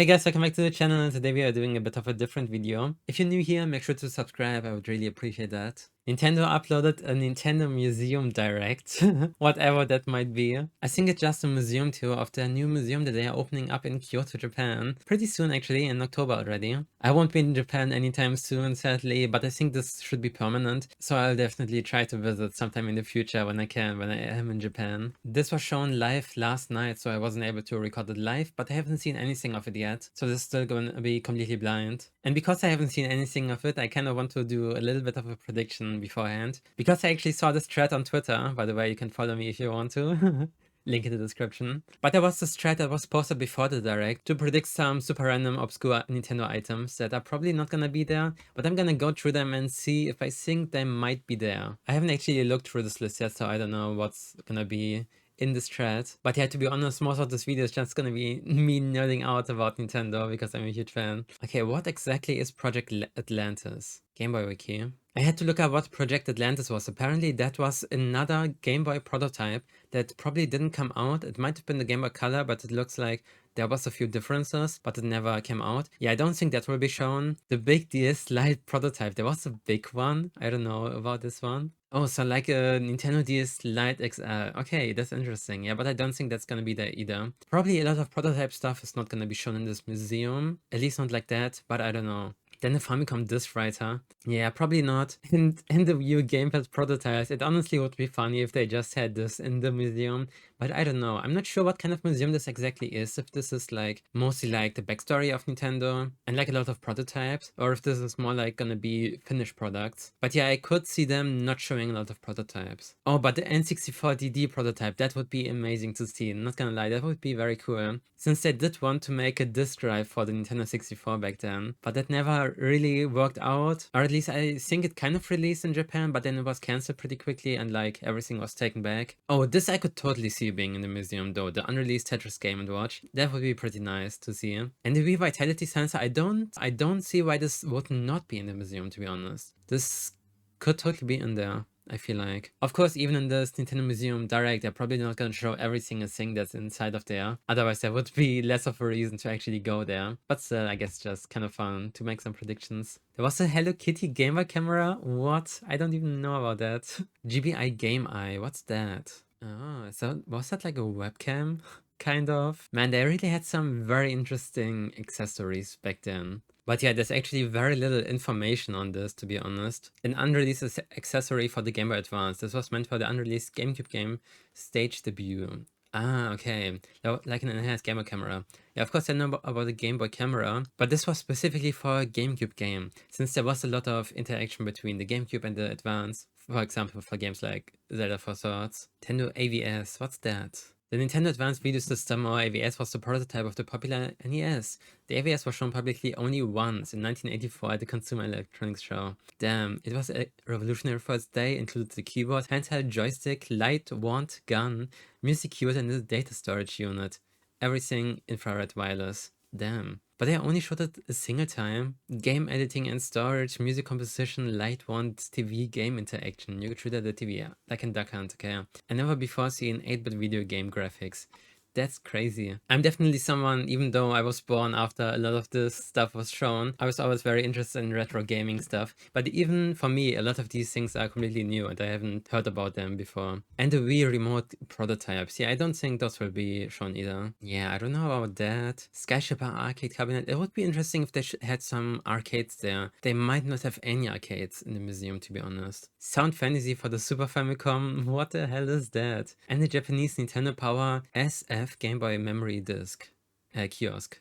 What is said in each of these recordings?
Hey guys, welcome back to the channel, and today we are doing a bit of a different video. If you're new here, make sure to subscribe, I would really appreciate that. Nintendo uploaded a Nintendo Museum Direct, whatever that might be. I think it's just a museum tour of their new museum that they are opening up in Kyoto, Japan. Pretty soon actually, in October already. I won't be in Japan anytime soon, sadly, but I think this should be permanent, so I'll definitely try to visit sometime in the future when I can, when I am in Japan. This was shown live last night, so I wasn't able to record it live, but I haven't seen anything of it yet, so this is still going to be completely blind. And because I haven't seen anything of it, I kind of want to do a little bit of a prediction beforehand. Because I actually saw this thread on Twitter, by the way, you can follow me if you want to. Link in the description. But there was this thread that was posted before the Direct to predict some super random obscure Nintendo items that are probably not gonna be there, but I'm gonna go through them and see if I think they might be there. I haven't actually looked through this list yet, so I don't know what's gonna be in this thread. But yeah, to be honest, most of this video is just gonna be me nerding out about Nintendo because I'm a huge fan. Okay, what exactly is Project Atlantis? Game Boy Wiki. I had to look up what Project Atlantis was. Apparently that was another Game Boy prototype that probably didn't come out. It might have been the Game Boy Color, but it looks like there was a few differences, but it never came out. Yeah, I don't think that will be shown. The big DS Lite prototype, there was a big one. I don't know about this one. Oh, so like a Nintendo DS Lite XL. Okay, that's interesting. Yeah, but I don't think that's gonna be there either. Probably a lot of prototype stuff is not gonna be shown in this museum. At least not like that, but I don't know. Then the Famicom Disc Writer. Yeah, probably not. In the Wii U Gamepad prototypes, it honestly would be funny if they just had this in the museum. But I don't know. I'm not sure what kind of museum this exactly is. If this is like mostly like the backstory of Nintendo and like a lot of prototypes, or if this is more like gonna be finished products. But yeah, I could see them not showing a lot of prototypes. Oh, but the N64DD prototype, that would be amazing to see. Not gonna lie, that would be very cool. Since they did want to make a disk drive for the Nintendo 64 back then, but that never really worked out. Or at least I think it kind of released in Japan, but then it was cancelled pretty quickly and like everything was taken back. Oh, this I could totally see being in the museum though, the unreleased Tetris Game & Watch. That would be pretty nice to see. And the Wii Vitality Sensor, I don't see why this would not be in the museum, to be honest. This could totally be in there, I feel like. Of course, even in this Nintendo Museum Direct, they're probably not gonna show every single thing that's inside of there. Otherwise, there would be less of a reason to actually go there. But still, I guess just kind of fun to make some predictions. There was a Hello Kitty Game Boy camera? What? I don't even know about that. GBI Game Eye, what's that? Oh, so was that like a webcam? Kind of. Man, they really had some very interesting accessories back then. But yeah, there's actually very little information on this, to be honest. An unreleased accessory for the Game Boy Advance. This was meant for the unreleased GameCube game stage debut. Ah, okay. Like an enhanced Game Boy camera. Yeah, of course I know about the Game Boy camera, but this was specifically for a GameCube game, since there was a lot of interaction between the GameCube and the Advance. For example, for games like Zelda Four Swords. Nintendo AVS, what's that? The Nintendo Advanced Video System, or AVS, was the prototype of the popular NES. The AVS was shown publicly only once, in 1984 at the Consumer Electronics Show. Damn, it was revolutionary for its day, included the keyboard, handheld joystick, light wand gun, music keyboard, and the data storage unit. Everything infrared wireless. Damn. But they only showed it a single time. Game editing and storage, music composition, light wand, TV, game interaction. You could treat it the TV, like in Duck Hunt, okay? I never before seen 8-bit video game graphics. That's crazy. I'm definitely someone, even though I was born after a lot of this stuff was shown, I was always very interested in retro gaming stuff. But even for me, a lot of these things are completely new and I haven't heard about them before. And the Wii Remote prototypes. Yeah, I don't think those will be shown either. Yeah, I don't know about that. Skyshipper arcade cabinet. It would be interesting if they had some arcades there. They might not have any arcades in the museum, to be honest. Sound Fantasy for the Super Famicom. What the hell is that? And the Japanese Nintendo Power SF Game Boy memory disc kiosk.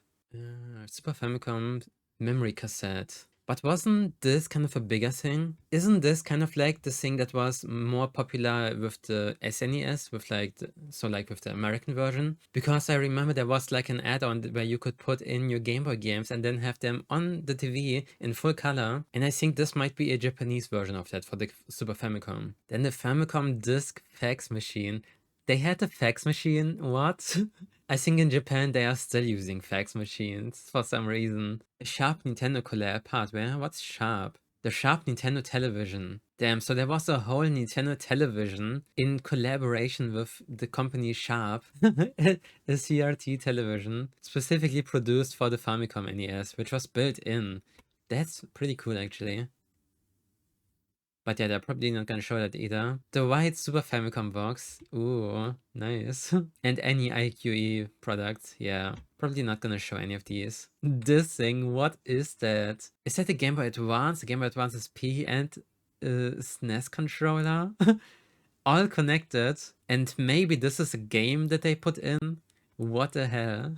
Super Famicom memory cassette. But wasn't this kind of a bigger thing? Isn't this kind of like the thing that was more popular with the SNES, with like with the American version? Because I remember there was like an add-on where you could put in your Game Boy games and then have them on the TV in full color. And I think this might be a Japanese version of that for the Super Famicom. Then the Famicom Disk Fax Machine. They had a fax machine? What? I think in Japan they are still using fax machines for some reason. A Sharp Nintendo collab hardware? What's Sharp? The Sharp Nintendo television. Damn, so there was a whole Nintendo television in collaboration with the company Sharp, a CRT television specifically produced for the Famicom NES, which was built in. That's pretty cool, actually. But yeah, they're probably not gonna show that either. The white Super Famicom box. Ooh, nice. And any IQE products. Yeah, probably not gonna show any of these. This thing, what is that? Is that the Game Boy Advance? The Game Boy Advance SP and SNES controller? All connected. And maybe this is a game that they put in? What the hell?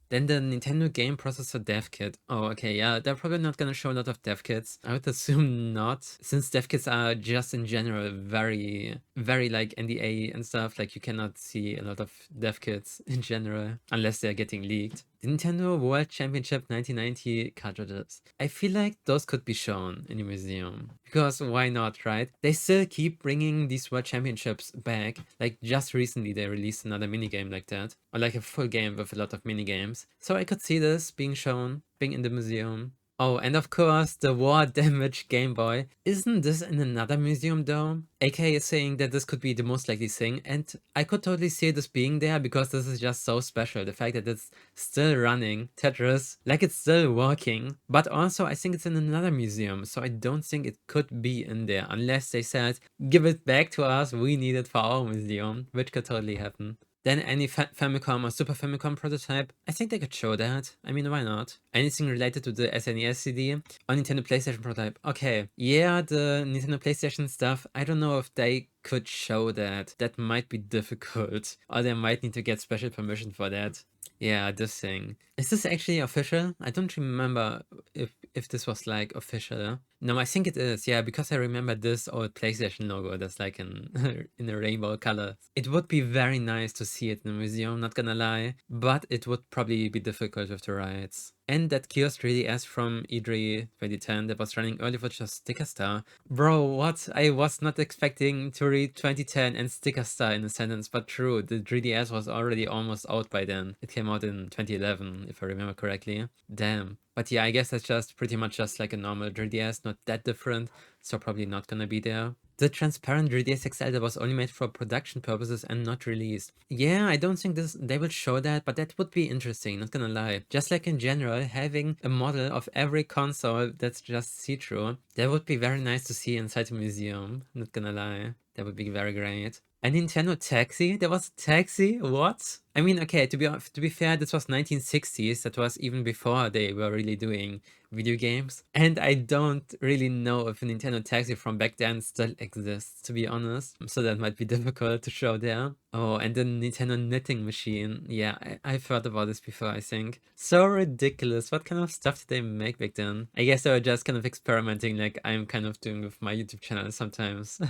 Then the Nintendo Game Processor Dev Kit. Oh, okay, yeah, they're probably not gonna show a lot of dev kits. I would assume not, since dev kits are just in general very, very like NDA and stuff. Like you cannot see a lot of dev kits in general unless they're getting leaked. The Nintendo World Championship 1990 cartridges. I feel like those could be shown in a museum. Because why not, right? They still keep bringing these World Championships back. Like just recently they released another minigame like that. Or like a full game with a lot of minigames. So I could see this being shown, being in the museum. Oh, and of course, the war damaged Game Boy. Isn't this in another museum though? AK is saying that this could be the most likely thing, and I could totally see this being there because this is just so special. The fact that it's still running Tetris, like it's still working. But also, I think it's in another museum, so I don't think it could be in there unless they said, give it back to us, we need it for our museum, which could totally happen. Then any Famicom or Super Famicom prototype, I think they could show that. I mean, why not? Anything related to the SNES CD or Nintendo PlayStation prototype. Okay, yeah, the Nintendo PlayStation stuff, I don't know if they could show that. That might be difficult. Or they might need to get special permission for that. Yeah, this thing. Is this actually official? I don't remember if this was like official. No, I think it is. Yeah, because I remember this old PlayStation logo that's like in in a rainbow color. It would be very nice to see it in a museum, not gonna lie, but it would probably be difficult with the rights. And that kiosk 3DS from E3 2010 that was running early for just Sticker Star. Bro, what? I was not expecting to read 2010 and Sticker Star in a sentence, but true, the 3DS was already almost out by then. It came out in 2011, if I remember correctly. Damn. But yeah, I guess that's just pretty much just like a normal 3DS, not that different, so probably not gonna be there. The transparent 3DS XL that was only made for production purposes and not released. Yeah, I don't think they will show that, but that would be interesting, not gonna lie. Just like in general, having a model of every console that's just see-through, that would be very nice to see inside a museum, not gonna lie. That would be very great. A Nintendo Taxi? There was a taxi? What? I mean, okay, to be fair, this was 1960s. That was even before they were really doing video games. And I don't really know if a Nintendo Taxi from back then still exists, to be honest. So that might be difficult to show there. Oh, and the Nintendo knitting machine. Yeah, I've heard about this before, I think. So ridiculous. What kind of stuff did they make back then? I guess they were just kind of experimenting like I'm kind of doing with my YouTube channel sometimes.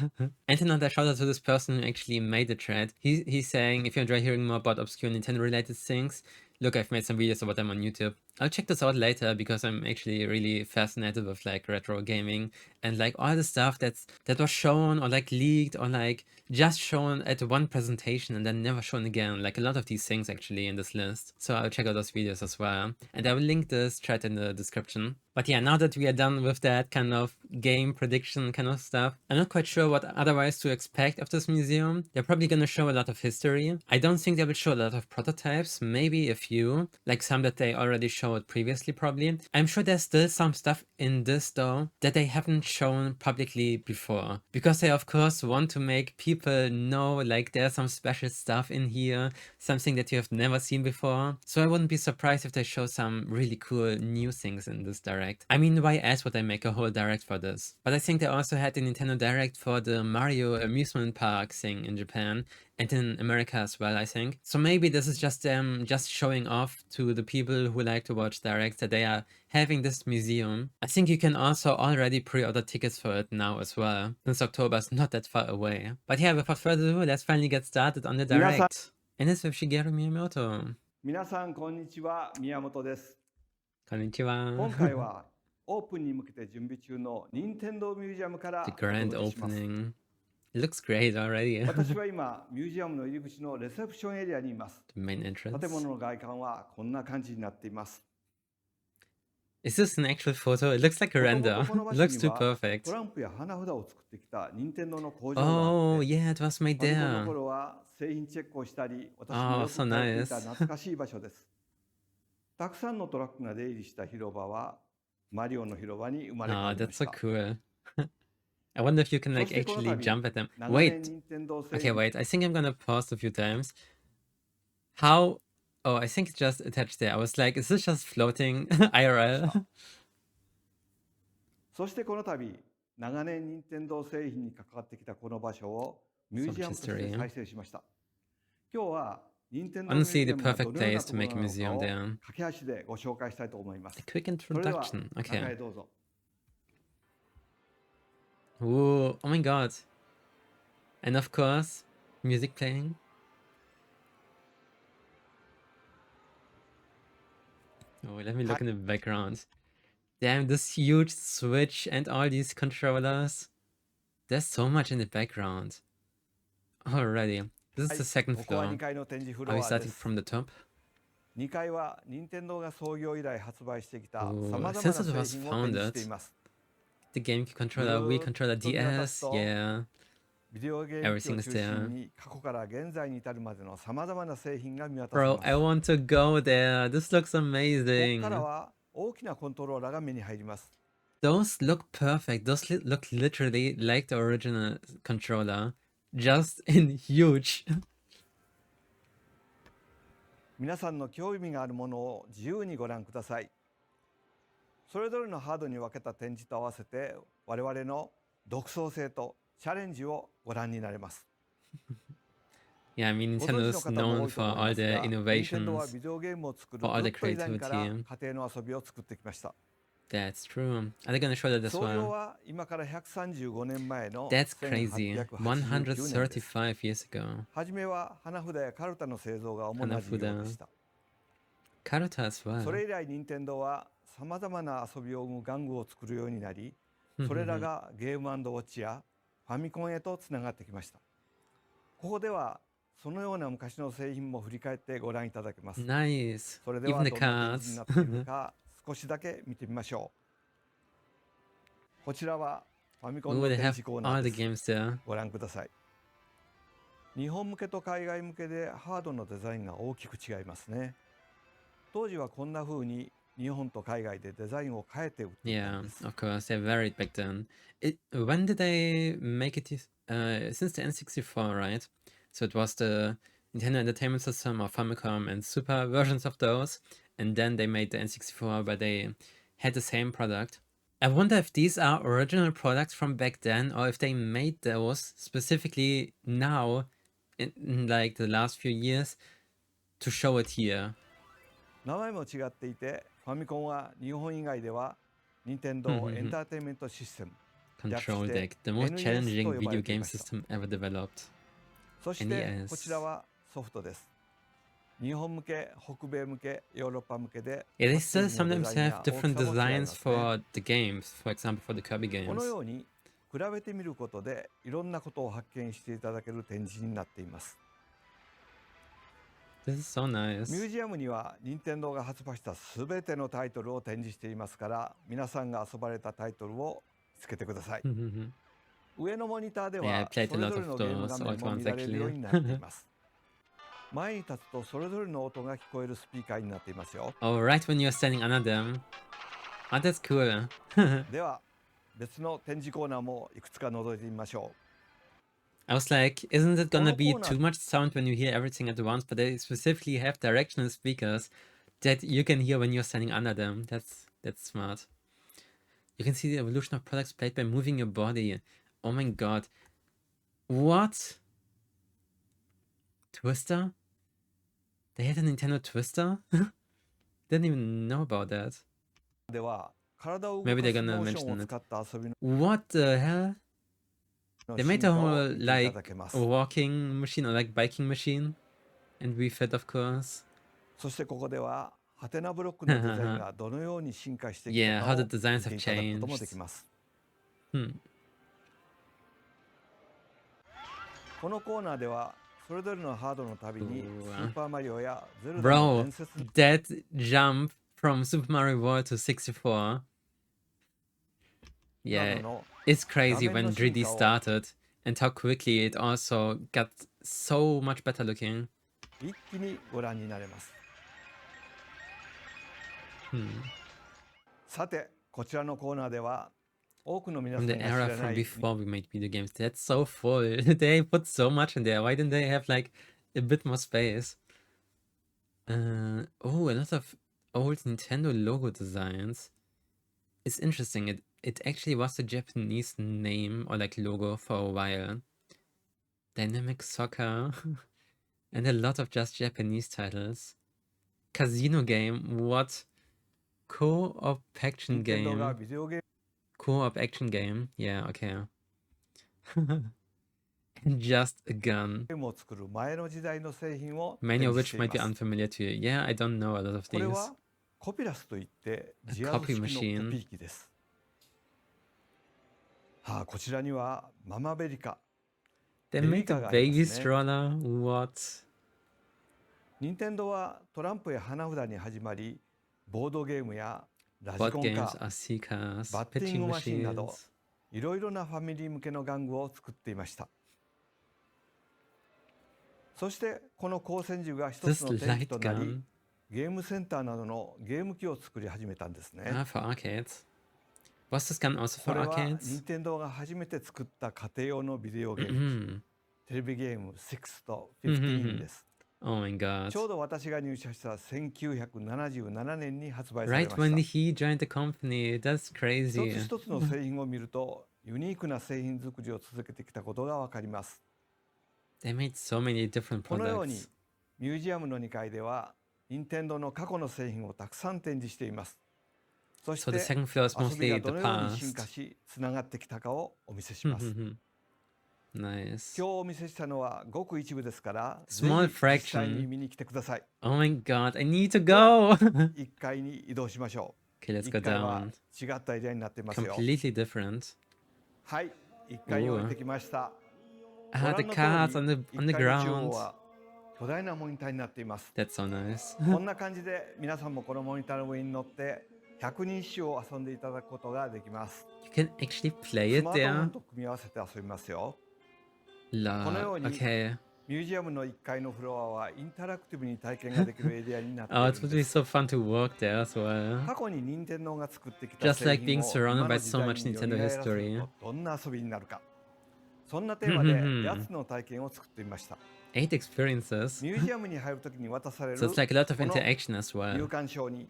And another shout out to this person who actually made the thread. He's saying, if you enjoy hearing more about obscure Nintendo related things, look, I've made some videos about them on YouTube. I'll check this out later because I'm actually really fascinated with like retro gaming and like all the stuff that was shown or like leaked or like just shown at one presentation and then never shown again. Like a lot of these things actually in this list. So I'll check out those videos as well. And I will link this thread in the description. But yeah, now that we are done with that kind of game prediction kind of stuff, I'm not quite sure what otherwise to expect of this museum. They're probably gonna show a lot of history. I don't think they will show a lot of prototypes, maybe a few, like some that they already showed previously probably. I'm sure there's still some stuff in this though that they haven't shown publicly before. Because they of course want to make people know like there's some special stuff in here, something that you have never seen before. So I wouldn't be surprised if they show some really cool new things in this direct. I mean, why else would they make a whole direct for this? But I think they also had the Nintendo Direct for the Mario amusement park thing in Japan and in America as well, I think. So maybe this is just them just showing off to the people who like to watch directs that they are having this museum. I think you can also already pre-order tickets for it now as well, since October is not that far away. But yeah, without further ado, let's finally get started on the 皆さん、 direct. And it's with Shigeru Miyamoto. 皆さんこんにちは、宮本です。今 Konnichiwa. 回はオープンに向けて準備中の任天堂ミュージアムか The らお grand 届けします。 opening. It looks great already. 私は今、ミュージアムの入り口のレセプションエリアにいます。 The main entrance. 建物の外観はこんな感じになっています。Is this an actual photo? It looks like a もともと render. この It 場所 looks に too は perfect. トランプや花札を作ってきた任天堂の工場があ Oh, って、 yeah, it was made ファミコンの there. 頃は製品チェックをしたり、私も Oh, よ so く通っていた nice. 懐かしい場所です。たくさんのトラックが出入りした広場はマリオの広場に生まれ変わ Oh, りま that's し so た。 cool. I wonder if you can そ like してこの actually 度、 jump at them. 長年 Wait. 任天堂製 Okay, 品 wait. I think I'm gonna pause a few times. How? Oh, I think it's just attached there. I was like, is this just floating した。 IRL? そしてこの度、長年任天堂製品に関わってきたこの場所をミュー So ジアムとして history. 再生しました。今日は任天堂ミュー Honestly, ジ the アムが perfect どのような place と to ころ make a なのか museum を there. 駆け足でご紹介したいと思いま A す。 quick それでは introduction. 中へ Okay. どうぞ。 Ooh, oh my god. And of course, music playing. Oh, let me look in the background. Damn, this huge switch and all these controllers. There's so much in the background. Alrighty. This は is い、 the second ここは floor. 2階の展示フ Are ロ we アで starting す。 from the top? 2階は任天堂が創業以来発売してきたさ Oh, まざま since な it 製 was 品を展示してい founded, ます。 the GameCube ぐ controller, Wii ーっ controller, と見渡 DS, すと、 yeah. ビデオゲーム機を Everything 中 is there. 心に過去から現在に至るまでのさまざまな製品が見渡せ Bro, ま I す。 want to go there. This looks ここから amazing. は大きなコントローラーが目に入ります。 Those look perfect. Those look literally like the original controller, just in huge. 皆さんの興味があるものを自由にご覧ください。それぞれのハードに分けた展示と合わせて我々の独創性とチャレンジをご覧になれます。 Yeah, I mean, ご Nintendo 存知の is 方も known 多いと for 思い all ます their が、任天堂は innovations, ビデオゲームを作る for all ず the っと以前から creativity. 家庭の遊びを作ってきました。 That's true. Are they gonna show that as 創業 well? は今から135年前の That's crazy. 1889年です。 135 years ago. はじめは花札やカルタの製造が主な事業でした。 Karuta as そ well. れ以来任天堂はさまざまな遊びを生む玩具を作るようになり、それらがゲーム&ウォッチやファミコンへとつながってきました。ここではそのような昔の製品も振り返ってご覧いただけます。 Nice. それでは Even ど the んな展示に cards. なっているのか少しだけ見てみましょう。こちらはファミコン Ooh, の they 展 have 示コーナ all ー the です。 games there. ご覧ください。日本向けと海外向けでハードのデザインが大きく違いますね。当時はこんな風に日本と海外でデザインを変えて売っていた Yeah, んです。 of course. They varied back then. When did they make it? Since the N64, right? So it was the Nintendo Entertainment System or Famicom and Super versions of those. And then they made the N64 where they had the same product. I wonder if these are original products from back then or if they made those specifically now in like the last few years to show it here. 名前も違っていて、ファミコンは日本以外では任天堂エンターテインメントシステム、 Control That's Deck, the most NES challenging と呼ば video れてい game ました。 system ever developed. そして NES こちらはソフトです。日本向け、北米向け、ヨーロッパ向けで Yeah, they タッチ still のデ sometimes ザイン have や大き different さも違いま designs すね。 for the games, for example, for the Kirby この games. ように比べてみることでいろんなことを発見していただける展示になっています。 This is so ミュ nice. ージアムには任天堂が発売したすべてのタイトルを展示していますから、皆さんが遊ばれたタイトルをつけてください。 Yeah, 上のモニターで I は played そ a れ lot ぞれ of のゲーム画 those 面 old も ones 見られるよう actually. になっています。前に立つとそれぞれの音が聞こえるスピーカーになっていますよ。 Oh, right when you're standing under them. Oh, that's cool. では別の展示コーナーもいくつか覗いてみましょう。 I was like, isn't it gonna be corner- too much sound when you hear everything at once? But they specifically have directional speakers that you can hear when you're standing under them. That's smart. You can see the evolution of products played by moving your body. Oh my god. What? Twister? They had a Nintendo Twister? Didn't even know about that. では体を動 Maybe か they're す gonna モーション mention を it. 使った遊び What the hell? の They 進 made a 化を whole 見ていた like だけます。 walking machine or like biking machine. And Wii Fit, of course. そしてここではハテナブロックのデザインがどのように進化してき Yeah, た how か the を designs 見 have ていただくこともで changed. きます。 Hmm. このコーナーではそれぞれのハードのたびに うわスーパーマリオやゼルダの Bro, 伝説の that jump from Super Mario World to 64. など Yeah, の it's 画 crazy 面の when 進 3D 化を started and how quickly it also got so much better looking. 一気にご覧になれます。 Hmm. さて、こちらのコーナーでは多くの皆 From さ the んが知 era らな from い before we made video games. That's so full. They put so much in there. Why didn't they have like a bit more space? Oh, a lot of old Nintendo logo designs. It's interesting. It actually was a Japanese name or like logo for a while. Dynamic Soccer. And a lot of just Japanese titles. Casino game. What? Co-op action 任天堂が game. ビデオゲー Co-op action game. Yeah, okay. And just a gun. ムを作る前の時代の製品を Many 展 of 示し which てい might be ます。 unfamiliar to you. Yeah, I don't know a lot of これ these. はコピラスといって A ジアド copy 式のコ machine. ピー機です。こちらにはママベリカ、 They ベビ made カ a がありま baby すね。 stroller. What? 任天堂はトランプや花札に始まり、ボードゲームやラジ Board コン games カー、 are cars, バッティン pitching グマシンなど machines. いろいろなファミリー向けの玩具を作っていました。そしてこの光線銃が一つ This の転機 light となり、 gun. ゲームセンターなどのゲーム機を作り始めたんですね。 Ah, for arcades. Was this gun also こ for れは arcades? 任天堂が初めて作った家庭用のビデオゲーム、 Mhm. テレビゲーム6と15です。 Oh my god. ちょうど私が入社した1977年に発売され Right ま when した。 he joined the company. That's 一 crazy. つ一つの製品を見るとユニークな製品作りを続けてきたことがわかります。 They made so many different このように products. ミュージアムの2階では任天堂の過去の製品をたくさん展示しています。そし So the て second floor is 遊び mostly が the どのように進化 past. しつながってきたかをお見せします。 Nice. 今日お見せしたのはごく一部ですから、ぜ Small ひ実際 fraction. に見に来てください。 Oh my god, I need to go. 1階に移動しましょ Okay, う。 let's go 1階は down. 違ったエリアになってますよ。 Completely different. はい、1階に降りてきました。 Ah, ご the 覧 cars の on 通 the り on the 1階の中央 ground. は巨大なモニターになっています。 That's so nice. こんな感じで皆さんもこのモニターの上に乗って百人一首を遊んでいただくことができます。 You can actually play ス it マートフォ there. ンと組み合わせて遊びますよ。 La. このように Okay. ミュージアムの1階のフロアはインタラクティブに体験ができるエリアになってい Oh, る it ん would で be す。 so fun to walk there as well. 過去に任天堂が作ってきた Just 製 like 品 being を surrounded 今 by の時 so 代 much に蘇 Nintendo らせる history. とどんな遊びになるか。そんなテーマで8つの体験を作ってみました。 8 experiences. ミュージアムに入るときに渡される So it's like a lot of この interaction as 入 well. 館証に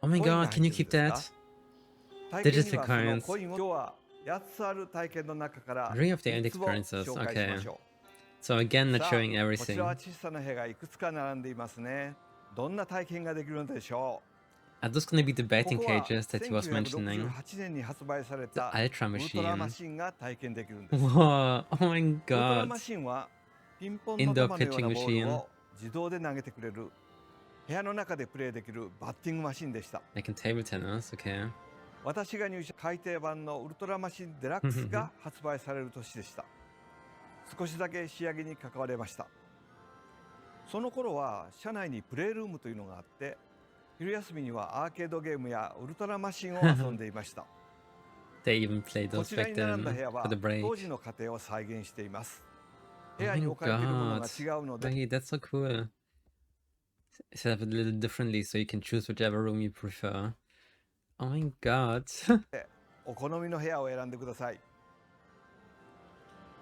Oh my コインが god, 入 can っ you てるん keep です that? が、体験に Digital はその coins. コインを今日は8つある体験の中から Three of the 3 8つを experiences. 紹介しましょ So again, う。 not さあ、 showing こちらは everything. 小さな部屋がいくつか並んでいますね。どんな体験ができるのでしょ Are those gonna be the う。こ betting こは cages that he was mentioning? 1968年に発売され The た Ultra ウルトラマ machine. シンが体験できるんです。ウ Whoa, oh my ルトラ god. マシンはピンポンの Indoor 球のような pitching ボール machine. を自動で投げてくれる部屋の中でプレイできるバッティングマシンでした。 Like in table tennis, okay. 私が入社改訂版のウルトラマシンデラックスが発売される年でした。少しだけ仕上げに関われました。その頃は社内にプレイルームというのがあって、昼休みにはアーケードゲームやウルトラマシンを遊んでいました。 They even played こ those ちら back に並んだ then 部屋 for は the break. 当時の家庭を再現しています。部 Oh 屋 my に置かれているものが god. 違うので、 Wait, that's so cool. Set up it a little differently so you can choose whichever room you prefer. Oh my god. お好みの部屋を選んでください。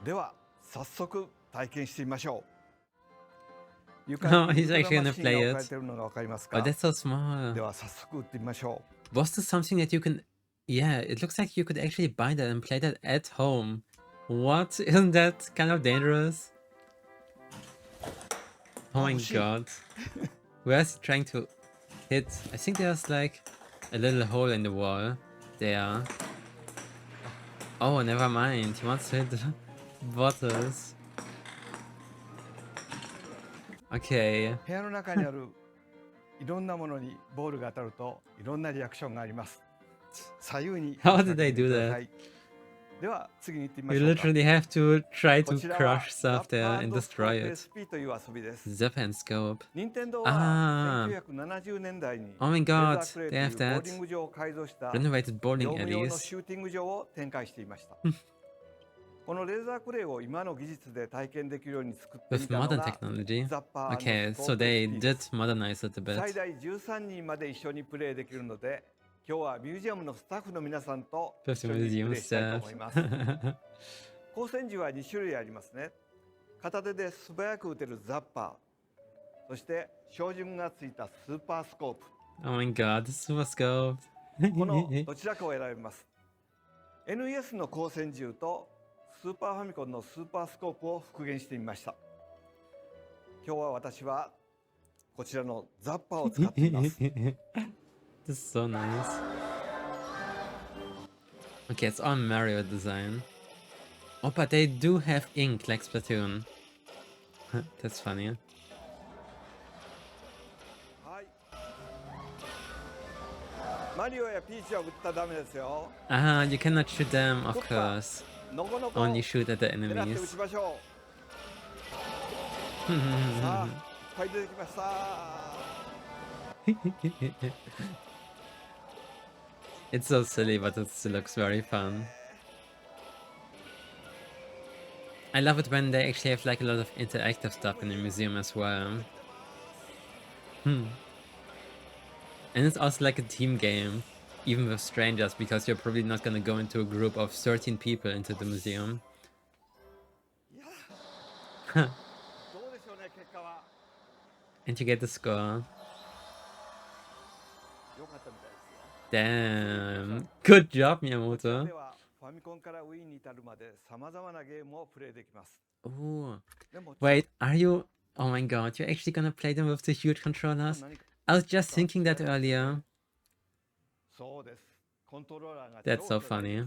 では早速体験してみましょう。床 Oh, に he's ウルト actually ラマ gonna シンが play 置かれ it. ているのがわかります Oh, か？ that's so small. では早速打ってみましょ Was this something that you can... Yeah, it looks like you could actually buy that and play that at home. What? Isn't that kind of dangerous? Oh my Oh, shit. god. Where's he trying to hit? I think there's like a little hole in the wall there. Oh, never mind. He wants to hit the bottles. Okay. う。部屋の中にあるいろんなものにボールが当たるといろんなリアクションがあります。左右に How did they do かけてみてください。では次に行ってみま You しょうか。 literally have to try こ to ちらは crush ザ stuff ッ there パ and スコー destroy プ it. SP という遊びです。 Zap and scope. 任天堂はあ1970年代に Oh my レーザ god, ークレイ they とい have うボー that. リング場を改造した Renovated 業 bowling 務用の alleys. シューティング場を展開していました。このレーザークレイを今の技術で体験できるように作ってみ With たの modern が technology. ザッパー Okay, スコ so ープ they SP で did す。 modernize it a 最 bit. 大13人まで一緒にプレイできるので、今日はミュージアムのスタッフの皆さんと一 With 緒にプ museum レイしたいと staff. 思います。光線銃は2種類ありますね。片手で素早く撃てるザッパー、そして照準がついたスーパースコープ。 Oh my god, the super scope. このどちらかを選びます。 NES の光線銃とスーパーファミコンのスーパースコープを復元してみました。今日は私はこちらのザッパーを使っています。 This is so nice. Okay, it's all Mario design. Oh, but they do have ink like Splatoon. That's funny. はい。マリオやピーチは撃ったらダメですよ。 Ah, you cannot shoot them, of クッパ course. のこのこ Only shoot at the 狙って撃 enemies. ちましょう。さあ、いっぱい出てきました。 It's so silly, but it still looks very fun. I love it when they actually have like a lot of interactive stuff in the museum as well. And it's also like a team game, even with strangers, because you're probably not gonna go into a group of 13 people into the museum. いや、どうでしょうね、結果は。 And you get the score. 良かったみたいですよ。 Damn. Good job, こちら Miyamoto. ではファミコンから Wii に至るまでさまざまなゲームをプレイできます。 Oh. でも Wait, are you... Oh my god, you're actually gonna play them with the huge controllers? 何か I was just thinking that earlier. そうです。コントローラーが That's 超 so 巨大で funny.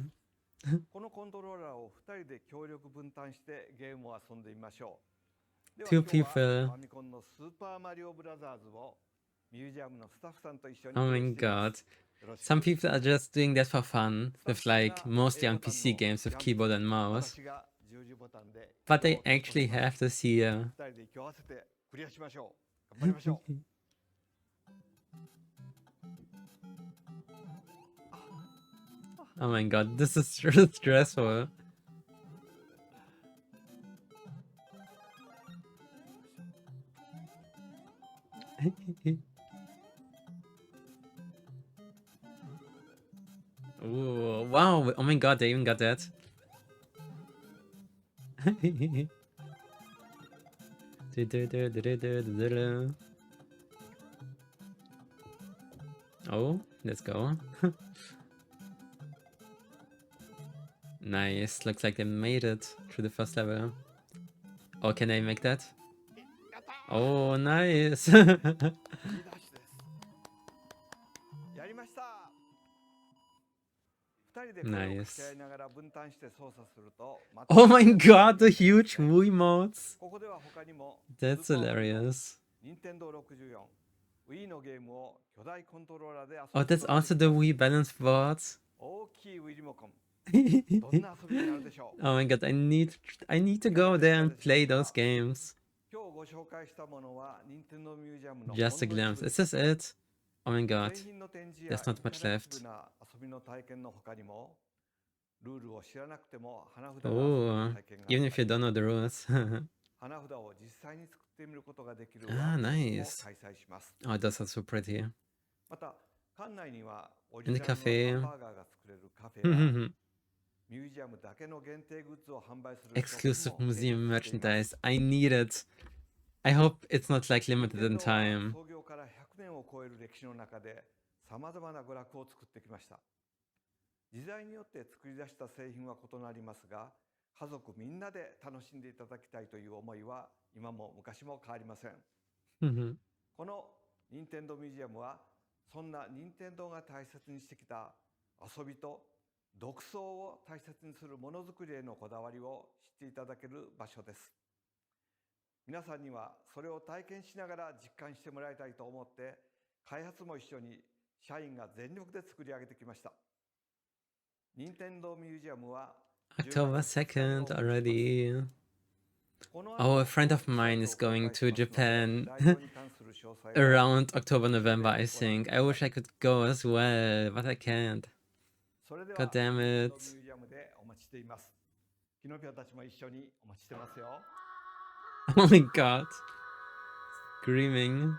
す。このコントローラーを2人で協力分担してゲームを遊んでみましょう。では Two 今日は people. ファミコンのスーパーマリオブラザーズをミュージアムのスタッフさんと一緒に Oh プレイ my してみま god. す。よろしく Some people are just doing that for fun, with like mostly on PC games with keyboard and mouse. 私が十字ボタンで But they actually have this here. 2人で息を合わせてクリアしましょう。頑張りましょう。 Oh my god, this is really stressful. Ooh, wow, oh my god, they even got that. Oh, let's go. Nice, looks like they made it through the first level. Oh, can I make that? やったー。 Oh, nice. いいダッシュです。やりました。2人で声を掛け合いながら分担して操作すると、 Oh my god, the huge Wiimotes. ここでは他にも That's スーパーマリオ、 hilarious. 任天堂64、Wii のゲームを巨大コントローラーで遊ぶ Oh, こと that's がで also き the ます。 Wii balance boards. 大きい Wii リモコン、どんな遊びになるでしょう。 Oh my god, I need to go there and play those games. 今日ご紹介したものは任天堂ミュージアムの Just a ほんの一 glimpse. 部で Is す。 this it? Oh my god. 製品の展示や There's not much インタラク left. ティブな遊びの体験の他にも、ルールを知らなくても花札が遊べ Oh, る体験があり even ま if す。 you don't know the rules. 花札を実際に作ってみることができる Ah, ワークショップも nice. 開催します。 Oh, those are so pretty. また、館内にはオ In リ the ジナル cafe. のハンバーガーが作れるカフェや、ミュージアムだけの限定グッズを販売するショッ Exclusive プも併設 museum しています。 merchandise. I need it. I hope it's not like 任 limited 天 in 堂は time. 創業から100年を超える歴史の中でさまざまな娯楽を作ってきました。時代によって作り出した製品は異なりますが、家族みんなで楽しんでいただきたいという思いは今も昔も変わりません。 この任天堂ミュージアムはそんな任天堂が大切にしてきた遊びと独創を大切にするものづくりへのこだわりを知っていただける場所です。皆さんにはそれを体験しながら実感してもらいたいと思って、開発も一緒に社員が全力で作り上げてきました。任天堂ミュージアムは October 2nd already. この Oh, a 後 friend 公 of 式サイ mine ト is を公 going 開し to ますので Japan 来場に関する詳細は around October, こちらで November, I ご覧 think. くだ I さ wish い I could go as well, but I can't. それで God は damn ニンテン it. ドーミュージアムでお待ちしていますキノピオたちも一緒にお待ちしてますよ Oh my god. Screaming.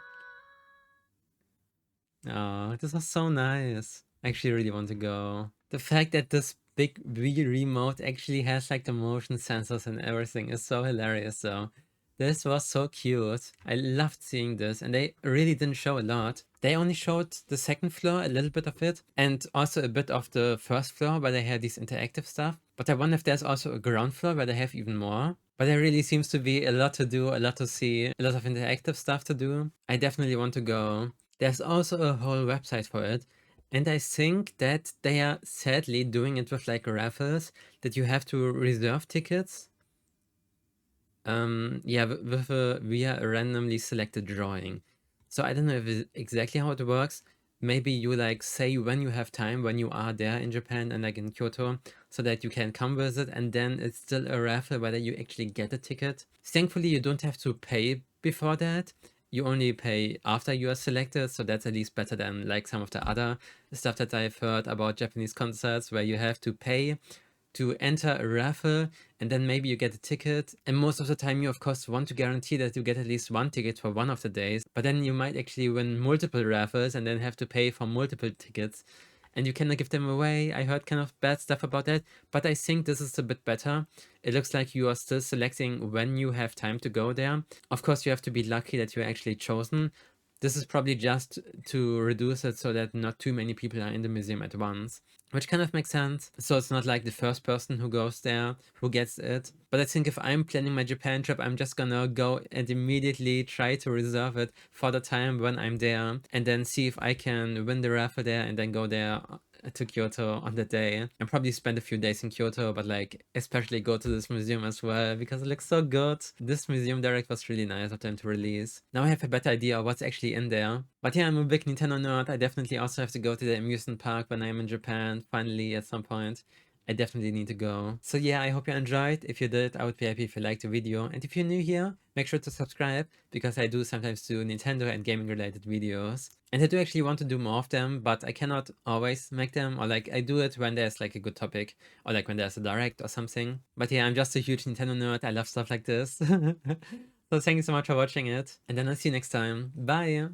Oh, this was so nice. I actually really want to go. The fact that this big Wii remote actually has like the motion sensors and everything is so hilarious though. This was so cute. I loved seeing this, and they really didn't show a lot. They only showed the second floor, a little bit of it, and also a bit of the first floor where they had these interactive stuff. But I wonder if there's also a ground floor where they have even more. But there really seems to be a lot to do, a lot to see, a lot of interactive stuff to do. I definitely want to go. There's also a whole website for it. And I think that they are sadly doing it with like raffles that you have to reserve tickets. Yeah, via a randomly selected drawing. So I don't know if it's exactly how it works. Maybe you like say when you have time, when you are there in Japan and like in Kyoto, so that you can come visit, and then it's still a raffle whether you actually get a ticket. Thankfully, you don't have to pay before that. You only pay after you are selected, so that's at least better than like some of the other stuff that I've heard about Japanese concerts where you have to pay to enter a raffle, and then maybe you get a ticket. And most of the time you of course want to guarantee that you get at least one ticket for one of the days, but then you might actually win multiple raffles and then have to pay for multiple tickets, and you cannot give them away. I heard kind of bad stuff about that, but I think this is a bit better. It looks like you are still selecting when you have time to go there. Of course you have to be lucky that you're actually chosen. This is probably just to reduce it so that not too many people are in the museum at once, which kind of makes sense. So it's not like the first person who goes there who gets it. But I think if I'm planning my Japan trip, I'm just gonna go and immediately try to reserve it for the time when I'm there, and then see if I can win the raffle there and then go there to Kyoto on the day, and probably spend a few days in Kyoto, but like especially go to this museum as well because it looks so good. This museum direct was really nice of them to release. Now I have a better idea of what's actually in there. But yeah, I'm a big Nintendo nerd. I definitely also have to go to the amusement park when I'm in Japan finally at some point. I definitely need to go. So yeah, I hope you enjoyed. If you did, I would be happy if you liked the video. And if you're new here, make sure to subscribe because I do sometimes do Nintendo and gaming related videos. And I do actually want to do more of them, but I cannot always make them, or like I do it when there's like a good topic or like when there's a direct or something. But yeah, I'm just a huge Nintendo nerd. I love stuff like this. So thank you so much for watching it. And then I'll see you next time. Bye!